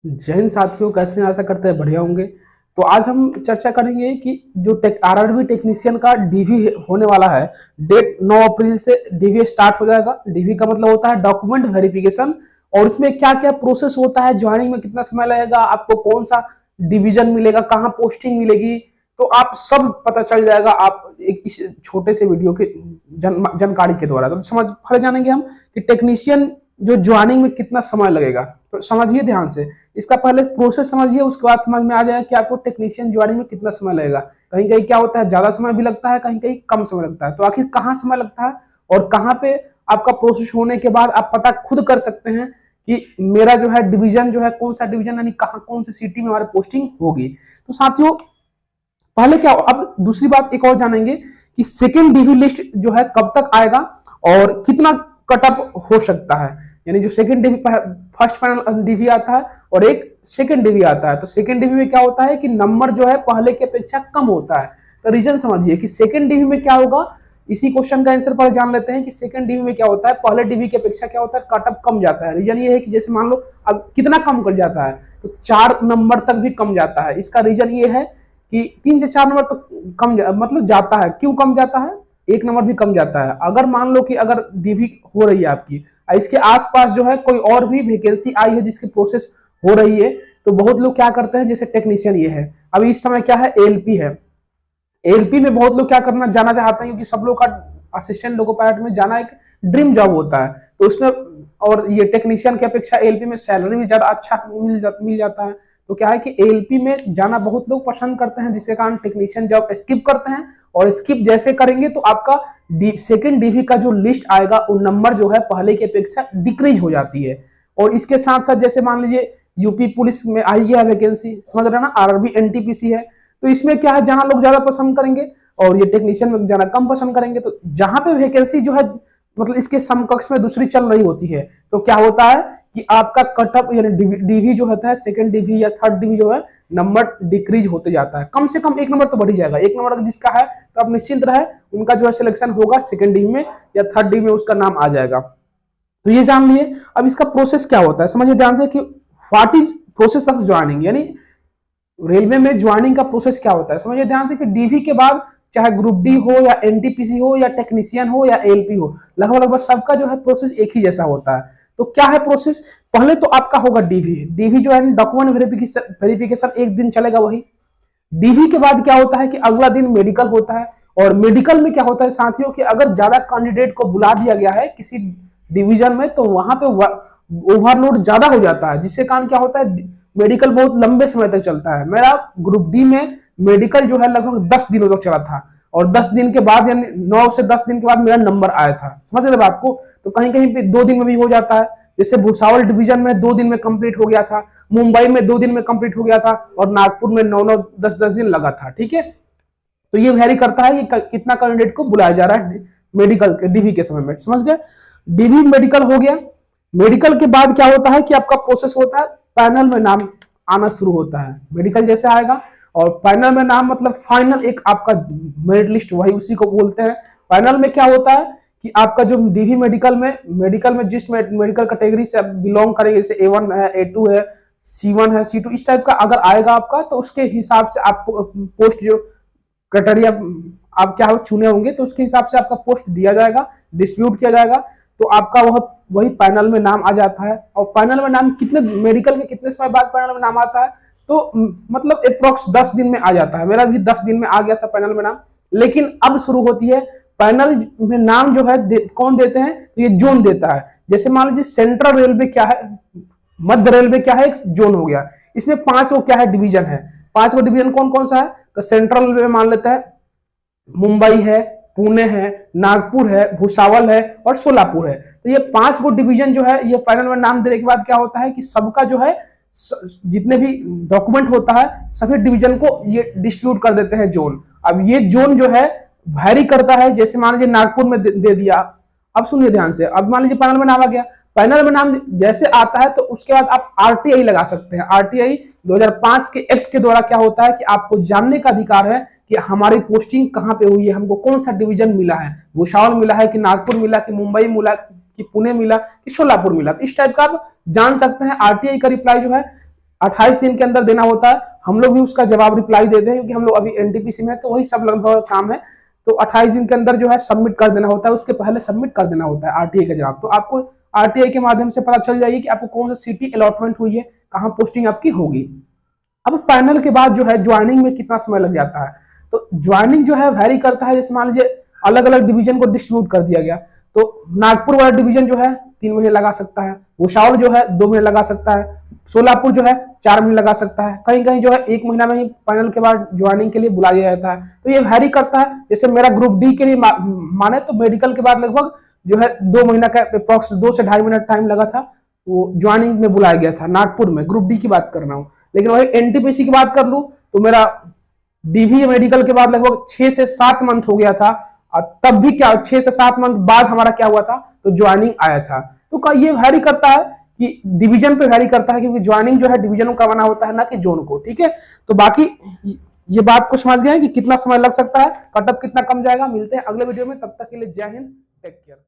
जय हिंद साथियों, कैसे हैं? आशा करते हैं बढ़िया होंगे। तो आज हम चर्चा करेंगे कि जो आरआरबी टेक्नीशियन का डीवी होने वाला है। डेट 9 अप्रैल से डीवी स्टार्ट हो जाएगा। डीवी का मतलब होता है डॉक्यूमेंट वेरिफिकेशन, और इसमें क्या क्या प्रोसेस होता है, ज्वाइनिंग में कितना समय लगेगा, आपको कौन सा डिवीजन मिलेगा, कहाँ पोस्टिंग मिलेगी, तो आप सब पता चल जाएगा आप एक इस छोटे से वीडियो के जानकारी के द्वारा। तो समझ पहले जानेंगे हम कि टेक्नीशियन जो ज्वाइनिंग में कितना समय लगेगा। तो समझिए ध्यान से, इसका पहले प्रोसेस समझिए, उसके बाद समझ में आ जाएगा कि आपको टेक्नीशियन ज्वाइनिंग में कितना समय लगेगा। कहीं कहीं क्या होता है, ज्यादा समय भी लगता है, कहीं कहीं कम समय लगता है। तो आखिर कहाँ समय लगता है और कहाँ पे आपका प्रोसेस होने के बाद आप पता खुद कर सकते हैं कि मेरा जो है डिवीजन जो है कौन सा डिवीजन, यानी कहाँ कौन सी सिटी में हमारी पोस्टिंग होगी। तो साथियों पहले क्या, अब दूसरी बात एक और जानेंगे कि सेकेंड डीवी लिस्ट जो है कब तक आएगा और कितना कटअप हो सकता है। यानी जो second DV, first final DV आता है और एक सेकंड डीवी आता है। तो सेकंड डीवी में क्या होता है कि नंबर जो है पहले की अपेक्षा कम होता है। तो रीजन समझिए कि सेकंड डीवी में क्या होगा। इसी क्वेश्चन का आंसर पर जान लेते हैं कि सेकंड डीवी में क्या होता है, पहले डीवी की अपेक्षा क्या होता है, कटअप कम जाता है। रीजन ये है कि जैसे मान लो अब कितना कम कर जाता है, तो 4 नंबर तक भी कम जाता है। इसका रीजन ये है कि 3 से 4 नंबर तक कम मतलब जाता है। क्यों कम जाता है, 1 नंबर भी कम जाता है। अगर मान लो कि अगर डीवी हो रही है आपकी, इसके आसपास जो है कोई और भी वैकेंसी आई है जिसकी प्रोसेस हो रही है, तो बहुत लोग क्या करते हैं, जैसे टेक्नीशियन ये है, अभी इस समय क्या है, एएलपी है। एएलपी में बहुत लोग क्या करना जाना चाहते हैं, क्योंकि सब लोग का असिस्टेंट लोको पायलट में जाना एक ड्रीम जॉब होता है। तो उसमें और ये टेक्नीशियन की अपेक्षा एएलपी में सैलरी भी ज्यादा अच्छा मिल जाता है। तो क्या है कि एएलपी में जाना बहुत लोग पसंद करते हैं, जिसके कारण टेक्नीशियन जॉब स्किप करते हैं। और स्किप जैसे करेंगे तो आपका सेकेंड डीवी का जो लिस्ट आएगा वो नंबर जो है पहले की अपेक्षा डिक्रीज हो जाती है। और इसके साथ साथ जैसे मान लीजिए यूपी पुलिस में आई है वैकेंसी, समझ रहे ना, आरआरबी एनटीपीसी है, तो इसमें क्या है, जहां लोग ज्यादा पसंद करेंगे और ये टेक्नीशियन में जाना कम पसंद करेंगे। तो जहां पे वैकेंसी जो है मतलब इसके समकक्ष में दूसरी चल रही होती है, तो क्या होता है कि आपका कटअप यानी डीवी जो होता है, सेकंड डीवी या थर्ड डीवी जो है, नंबर डिक्रीज होते जाता है। कम से कम 1 नंबर तो बढ़ ही जाएगा। 1 नंबर जिसका है तो आप निश्चिंत रहे, उनका जो है सिलेक्शन होगा सेकंड डीवी में या थर्ड डीवी में, उसका नाम आ जाएगा। तो ये जान लिए। अब इसका प्रोसेस क्या होता है, समझिए ध्यान से कि what is process of joining, यानी रेलवे में ज्वाइनिंग का प्रोसेस क्या होता है। समझिए ध्यान से कि डीवी के बाद चाहे ग्रुप डी हो या एनटीपीसी हो या टेक्नीशियन हो या एएलपी हो, लगभग सबका जो है प्रोसेस एक ही जैसा होता है। तो क्या है प्रोसेस, पहले तो आपका होगा डीवी। डीवी जो है डॉक्यूमेंट वेरिफिकेशन 1 दिन चलेगा वही। डीवी के बाद क्या होता है कि अगला दिन मेडिकल होता है। और मेडिकल में क्या होता है साथियों कि अगर ज्यादा कैंडिडेट को बुला दिया गया है किसी डिवीजन में, तो वहां पे ओवरलोड ज्यादा हो जाता है, जिसके कारण क्या होता है, मेडिकल बहुत लंबे समय तक चलता है। मेरा ग्रुप डी में मेडिकल जो है लगभग 10 दिनों तक चला था, और 10 दिन के बाद यानी 9 से 10 दिन के बाद मेरा नंबर आया था। समझ रहे बात को। तो कहीं कहीं पे 2 दिन में भी हो जाता है, जैसे भुसावल डिवीजन में 2 दिन में कंप्लीट हो गया था, मुंबई में 2 दिन में कंप्लीट हो गया था, और नागपुर में 9-9 10-10 दिन लगा था। ठीक है, तो ये वेरी करता है कि कितना कैंडिडेट को बुलाया जा रहा है मेडिकल के डीवी के समय में। समझ गए, डीवी मेडिकल हो गया। मेडिकल के बाद क्या होता है कि आपका प्रोसेस होता है, पैनल में नाम आना शुरू होता है। मेडिकल जैसे आएगा, और पैनल में नाम मतलब फाइनल एक आपका मेरिट लिस्ट, वही उसी को बोलते हैं। पैनल में क्या होता है कि आपका जो डीवी मेडिकल में जिस मेडिकल कैटेगरी से बिलोंग करेंगे, जैसे A1 है, A2 है, C1 है, C2, इस टाइप का अगर आएगा आपका, तो उसके हिसाब से आपको पोस्ट जो क्राइटेरिया आप क्या चुने होंगे, तो उसके हिसाब से आपका पोस्ट दिया जाएगा, डिस्ट्रीब्यूट किया जाएगा। तो आपका वही पैनल में नाम आ जाता है। और पैनल में नाम कितने, मेडिकल के कितने समय बाद पैनल में नाम आता है, तो मतलब अप्रोक्स 10 दिन में आ जाता है। मेरा भी 10 दिन में आ गया था पैनल में नाम। लेकिन अब शुरू होती है पैनल में नाम जो है कौन देते हैं, तो ये जोन देता है। जैसे मान लीजिए सेंट्रल रेलवे क्या है, मध्य रेलवे क्या है, एक जोन हो गया। इसमें 5 को क्या है, डिवीजन है। 5 को डिवीजन कौन कौन सा है, तो सेंट्रल रेलवे मान लेते हैं मुंबई है, पुणे है, नागपुर है, भुसावल है और सोलापुर है। तो ये 5 को डिवीजन जो है, ये पैनल में नाम देने के बाद क्या होता है कि सबका जो है जितने भी डॉक्यूमेंट होता है सभी डिवीजन को ये डिस्ट्रीब्यूट कर देते हैं जोन। अब ये जोन जो है वैरी करता है, जैसे मान लीजिए नागपुर में दे दिया। अब सुनिए ध्यान से, अब मान लीजिए पैनल में नाम आ गया। पैनल में नाम जैसे आता है तो उसके बाद आप आरटीआई लगा सकते हैं। आरटीआई 2005 के एक्ट के द्वारा क्या होता है कि आपको जानने का अधिकार है कि हमारी पोस्टिंग कहां पे हुई है, हमको कौन सा डिवीजन मिला है, भुसावल मिला है कि नागपुर मिला कि मुंबई मिला कि पुणे मिला कि सोलापुर मिला। इस टाइप का आप जान सकते हैं। आरटीआई का रिप्लाई जो है 28 दिन के अंदर देना होता है। हम लोग भी उसका जवाब रिप्लाई देते हैं क्योंकि हम लोग अभी एनटीपीसी में है, तो वही सब लगभग काम है। तो 28 दिन के अंदर जो है सबमिट कर देना होता है, उसके पहले सबमिट कर देना होता है आरटीआई का जवाब। तो आपको आरटीआई के माध्यम से पता चल जाएगी कि आपको कौन सा सिटी अलॉटमेंट हुई है, कहाँ पोस्टिंग आपकी होगी। अब पैनल के बाद जो है ज्वाइनिंग में कितना समय लग जाता है, तो ज्वाइनिंग जो है वेरी करता है। जैसे मान लीजिए अलग अलग डिवीजन को डिस्ट्रीब्यूट कर दिया गया, तो नागपुर वाला डिवीजन जो है 3 महीने लगा सकता है, भुसावल जो है 2 महीने लगा सकता है, सोलापुर जो है 4 महीने लगा सकता है, कहीं कहीं जो है 1 महीना में ही पैनल के बाद ज्वाइनिंग के लिए बुलाया जाता है। तो ये वेरी करता है। जैसे मेरा ग्रुप डी के लिए माने तो मेडिकल के बाद लगभग जो है 2 महीना का अप्रोक्स 2 से 2.5 मिनट टाइम लगा था, वो ज्वाइनिंग में बुलाया गया था नागपुर में, ग्रुप डी की बात कर रहा हूँ। लेकिन वही एनटीपीसी की बात कर लूं तो मेरा डीवी मेडिकल के बाद लगभग 6 से 7 मंथ हो गया था, और तब भी क्या 6 से 7 मंथ बाद हमारा क्या हुआ था, तो ज्वाइनिंग आया था। तो ये वैरी करता है कि डिवीजन पे वैरी करता है, क्योंकि ज्वाइनिंग जो है डिवीजन का बना होता है ना कि जोन को। ठीक है, तो बाकी ये बात को समझ गए कि कितना समय लग सकता है, कटअप कितना कम जाएगा। मिलते हैं अगले वीडियो में, तब तक के लिए जय हिंद, टेक केयर।